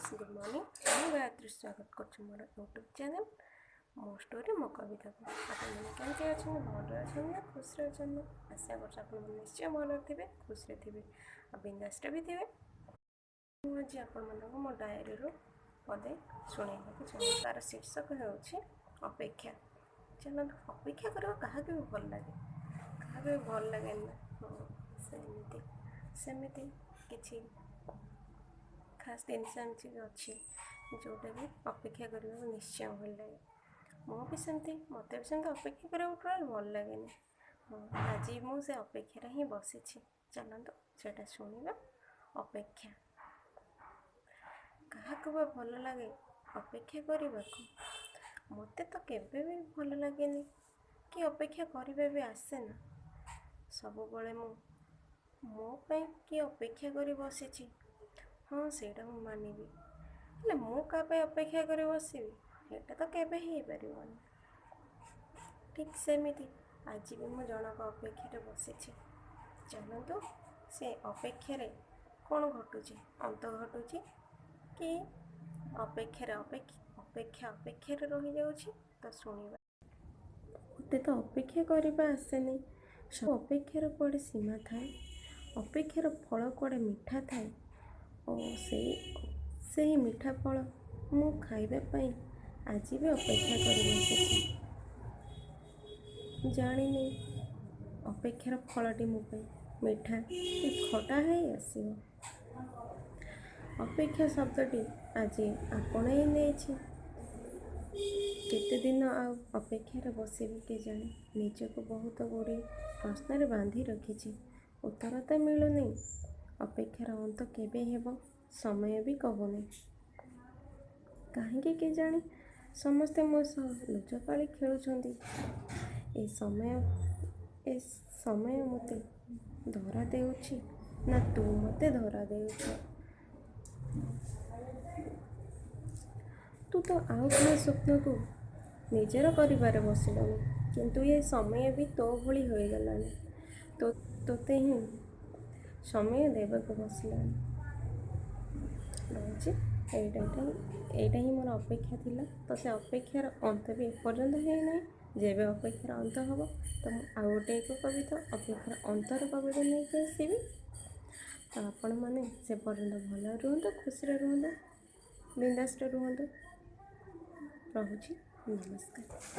Friends good morning मैं गायत्री स्वागत कर मोर यूट्यूब चैनल मो स्टोरी मो कविता को आपने केमती अच्छे भले अच्छे खुश अच्छे आशा कर निश्चय भल थे खुश थे और बिंदास भी थे मुझे आपण मो डायरी पदे शुणा चाहिए तार शीर्षक होपेक्षा चलो अपेक्षा कर क्या भी भल लगे क्या भी भल लगे ना सेमती किसी खास जिनस एमती अच्छी जोटा कि अपेक्षा करने निश्चय भल लगे मुझे मत भी सेमती अपेक्षा करा टोटाल भल लगे हाँ आज मुझे अपेक्षार ही बसी चलते से शुणा अपेक्षा क्या भल लगे अपेक्षा करने को मत तो केवे भी भल लगे कि अपेक्षा करने भी आसे ना सब बड़े मो कि अपेक्षा कर बसी हाँ सेटा मु मानिबी हेले मु का अपेक्षा कर बसबी एटा तो केबे ही पारिबनी ठीक सेमिति आज भी मु जनक अपेक्षा बसी चलतु से अपेक्षार कौन घटुची अंत घटुची कि अपेक्षार अपेक्षा अपेक्षार रही जाउची तो शुणिबा मते तो अपेक्षा करबा आसेनी सब अपेक्षार कुआडे सीमा थाए अपेक्षार फल कुआडे मीठा थाए और से ही मीठा फल मु खाइबा आज भी अपेक्षा कर बसी जानी अपेक्षार फलटी मो मीठा कि खटा है आसो अपेक्षा शब्दटी आज आपणे नहीं केते दिन अपेक्षार बसबी के जाने निजक बहुत गुड़े प्रश्न बांधि रखी उत्तर तो मिलूनी अपेक्षार अंत केबे हेब समय भी कहूनी कहीं के जाने समस्ते मो लुचकाली खेलुंट ए समय मते धरा देउछि ना तू मते धरा देउछि तू तो आउ कहा स्वप्न को निजर कर बसिलु किंतु ये समय भी तो भली हो गलानी तो तोते ही समय देवाक बसलानी एटा ही मोर अपेक्षा थिला तो से अपेक्षार अंत भी एपर्यंत है ना जेबे अपेक्षार अंत हम तो आउ गोटे एक कविता अपेक्षार अंतर कविता नहीं आसबि तो आपण मैंने से पर्यंत भल रुहतु खुशी रुहतु बिंदास रुहतु रहुछि नमस्कार।